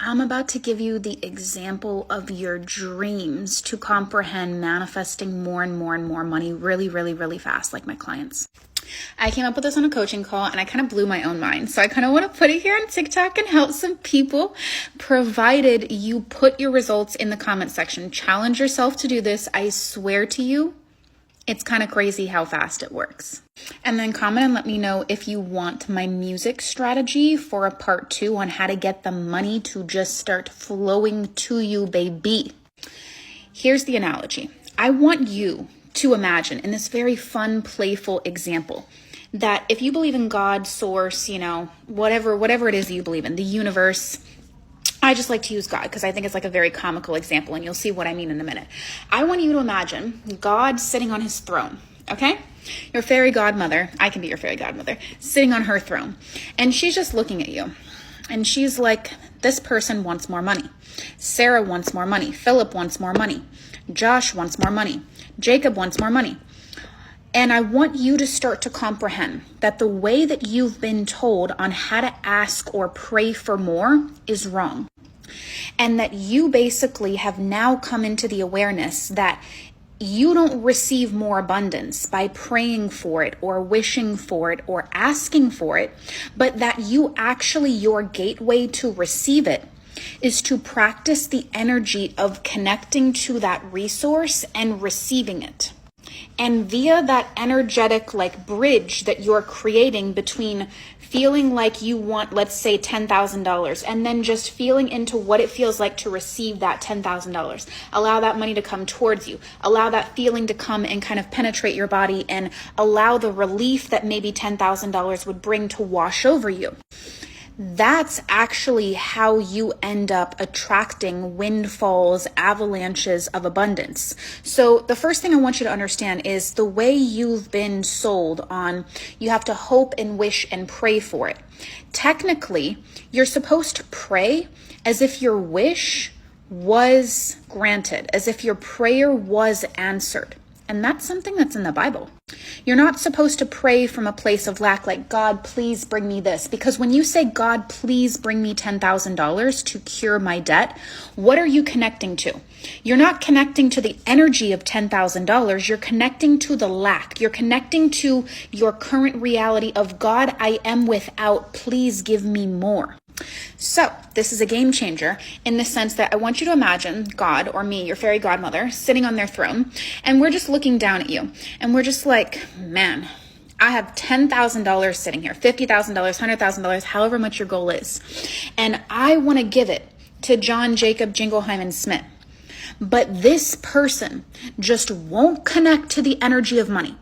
I'm about to give you the example of your dreams to comprehend manifesting more and more and more money really, really, really fast, like my clients. I came up with this on a coaching call and I kind of blew my own mind. So I kind of want to put it here on TikTok and help some people, provided you put your results in the comment section. Challenge yourself to do this. I swear to you, it's kind of crazy how fast it works. And then comment and let me know if you want my music strategy for a part 2 on how to get the money to just start flowing to you, baby. Here's the analogy. I want you to imagine in this very fun, playful example that if you believe in God, source, whatever it is that you believe in, the universe, I just like to use God because I think it's like a very comical example, and you'll see what I mean in a minute. I want you to imagine God sitting on his throne, okay? Your fairy godmother, I can be your fairy godmother, sitting on her throne. And she's just looking at you. And she's like, this person wants more money. Sarah wants more money. Philip wants more money. Josh wants more money. Jacob wants more money. And I want you to start to comprehend that the way that you've been told on how to ask or pray for more is wrong. And that you basically have now come into the awareness that you don't receive more abundance by praying for it or wishing for it or asking for it, but that your gateway to receive it is to practice the energy of connecting to that resource and receiving it. And via that energetic bridge that you're creating between feeling like you want, let's say, $10,000, and then just feeling into what it feels like to receive that $10,000. Allow that money to come towards you. Allow that feeling to come and kind of penetrate your body, and allow the relief that maybe $10,000 would bring to wash over you. That's actually how you end up attracting windfalls, avalanches of abundance. So the first thing I want you to understand is the way you've been sold on, you have to hope and wish and pray for it. Technically, you're supposed to pray as if your wish was granted, as if your prayer was answered. And that's something that's in the Bible. You're not supposed to pray from a place of lack, like, God, please bring me this. Because when you say, God, please bring me $10,000 to cure my debt, what are you connecting to? You're not connecting to the energy of $10,000. You're connecting to the lack. You're connecting to your current reality of, God, I am without. Please give me more. So this is a game changer in the sense that I want you to imagine God or me, your fairy godmother, sitting on their throne, and we're just looking down at you, and we're just like, man, I have $10,000 sitting here, $50,000, $100,000, however much your goal is, and I want to give it to John, Jacob, Jingleheimer, and Smith. But this person just won't connect to the energy of money.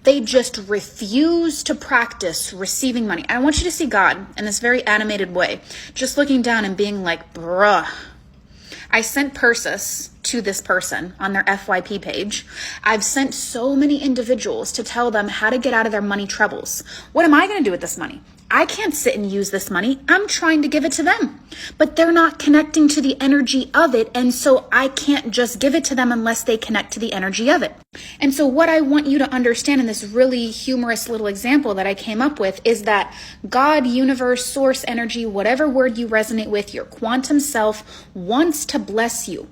They just refuse to practice receiving money. I want you to see God in this very animated way, just looking down and being like, bruh, I sent Persis to this person on their FYP page. I've sent so many individuals to tell them how to get out of their money troubles. What am I going to do with this money? I can't sit and use this money. I'm trying to give it to them, but they're not connecting to the energy of it. And so I can't just give it to them unless they connect to the energy of it. And so what I want you to understand in this really humorous little example that I came up with is that God, universe, source, energy, whatever word you resonate with, your quantum self wants to bless you.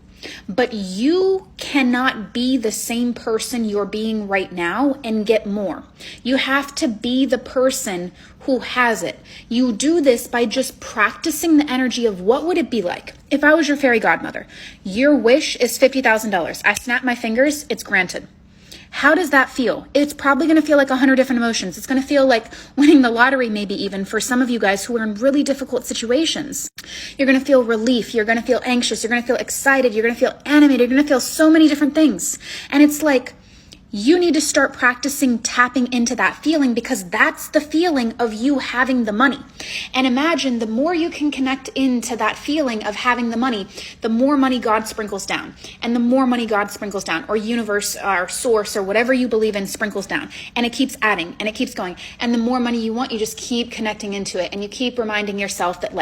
But you cannot be the same person you're being right now and get more. You have to be the person who has it. You do this by just practicing the energy of what would it be like if I was your fairy godmother. Your wish is $50,000. I snap my fingers, it's granted. How does that feel? It's probably going to feel like 100 different emotions. It's going to feel like winning the lottery, maybe even for some of you guys who are in really difficult situations. You're going to feel relief. You're going to feel anxious. You're going to feel excited. You're going to feel animated. You're going to feel so many different things. And it's like, you need to start practicing tapping into that feeling, because that's the feeling of you having the money. And imagine the more you can connect into that feeling of having the money God sprinkles down. And the more money God sprinkles down, or universe or source or whatever you believe in sprinkles down. And it keeps adding and it keeps going. And the more money you want, you just keep connecting into it. And you keep reminding yourself that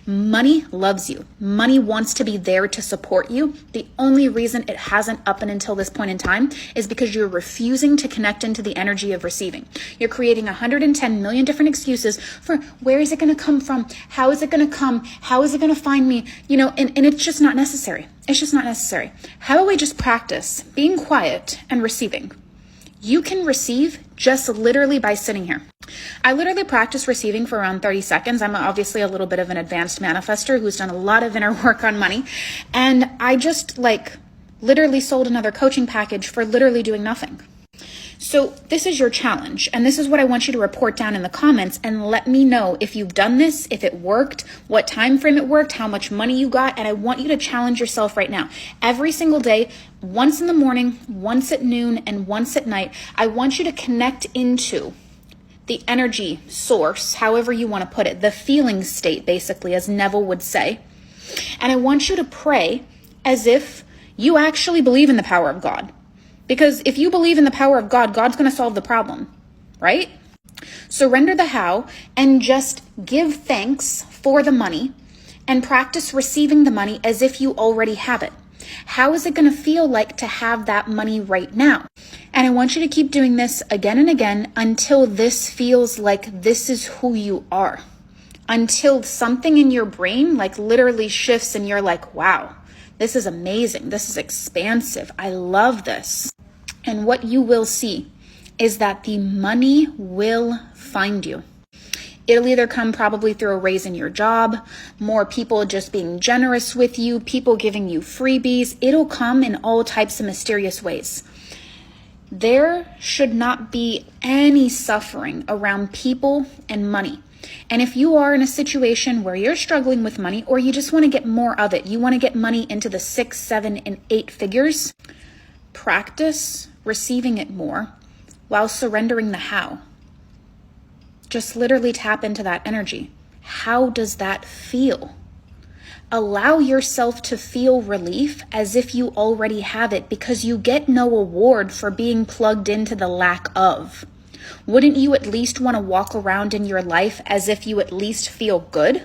money loves you. Money wants to be there to support you. The only reason it hasn't up and until this point in time is because you're refusing to connect into the energy of receiving. You're creating 110 million different excuses for where is it going to come from? How is it going to come? How is it going to find me? And it's just not necessary. It's just not necessary. How about we just practice being quiet and receiving? You can receive just literally by sitting here. I literally practice receiving for around 30 seconds. I'm obviously a little bit of an advanced manifester who's done a lot of inner work on money. And I just literally sold another coaching package for literally doing nothing. So this is your challenge. And this is what I want you to report down in the comments and let me know if you've done this, if it worked, what time frame it worked, how much money you got. And I want you to challenge yourself right now. Every single day, once in the morning, once at noon, and once at night, I want you to connect into the energy source, however you want to put it, the feeling state, basically, as Neville would say. And I want you to pray as if you actually believe in the power of God. Because if you believe in the power of God, God's going to solve the problem, right? Surrender the how and just give thanks for the money and practice receiving the money as if you already have it. How is it going to feel like to have that money right now? And I want you to keep doing this again and again until this feels like this is who you are. Until something in your brain literally shifts and you're like, wow, this is amazing. This is expansive. I love this. And what you will see is that the money will find you. It'll either come probably through a raise in your job, more people just being generous with you, people giving you freebies. It'll come in all types of mysterious ways. There should not be any suffering around people and money. And if you are in a situation where you're struggling with money or you just want to get more of it, you want to get money into the 6, 7, and 8 figures, practice receiving it more while surrendering the how. Just literally tap into that energy. How does that feel? Allow yourself to feel relief as if you already have it, because you get no award for being plugged into the lack of. Wouldn't you at least want to walk around in your life as if you at least feel good?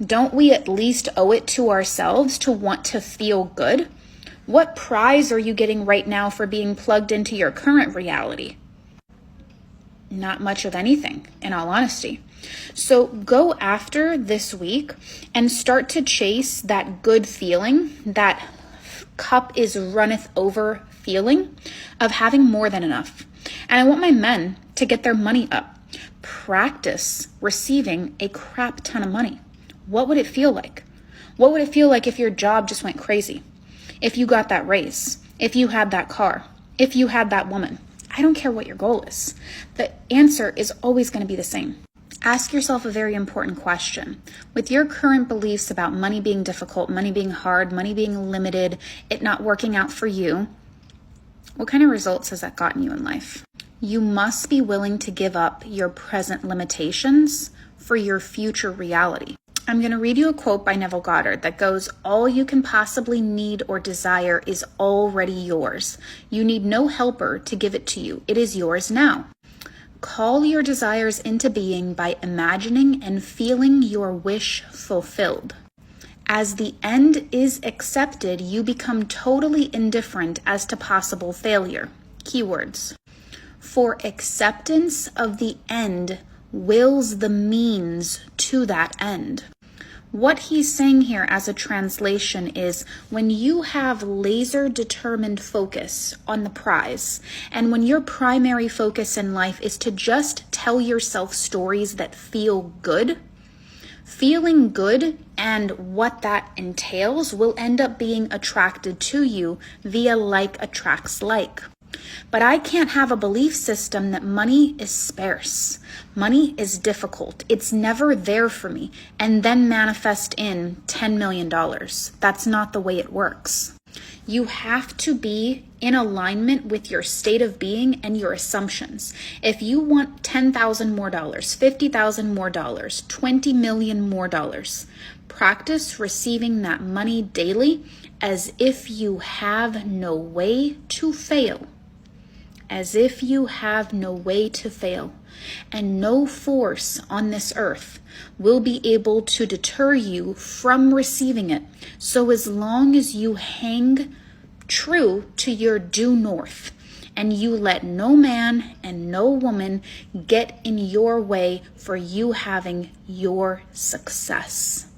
Don't we at least owe it to ourselves to want to feel good? What prize are you getting right now for being plugged into your current reality? Not much of anything, in all honesty. So go after this week and start to chase that good feeling, that cup is runneth over feeling of having more than enough. And I want my men to get their money up. Practice receiving a crap ton of money. What would it feel like? What would it feel like if your job just went crazy? If you got that raise? If you had that car? If you had that woman? I don't care what your goal is. The answer is always going to be the same. Ask yourself a very important question. With your current beliefs about money being difficult, money being hard, money being limited, it not working out for you, what kind of results has that gotten you in life? You must be willing to give up your present limitations for your future reality. I'm going to read you a quote by Neville Goddard that goes, "All you can possibly need or desire is already yours. You need no helper to give it to you. It is yours now." Call your desires into being by imagining and feeling your wish fulfilled. As the end is accepted, you become totally indifferent as to possible failure. Keywords. For acceptance of the end wills the means to that end. What he's saying here as a translation is, when you have laser determined focus on the prize, and when your primary focus in life is to just tell yourself stories that feel good, feeling good and what that entails will end up being attracted to you via like attracts like. But I can't have a belief system that money is sparse. Money is difficult. It's never there for me. And then manifest in $10 million. That's not the way it works. You have to be in alignment with your state of being and your assumptions. If you want $10,000 more dollars, $50,000 more dollars, $20 million more dollars, practice receiving that money daily as if you have no way to fail. As if you have no way to fail, and no force on this earth will be able to deter you from receiving it. So as long as you hang true to your due north and you let no man and no woman get in your way for you having your success.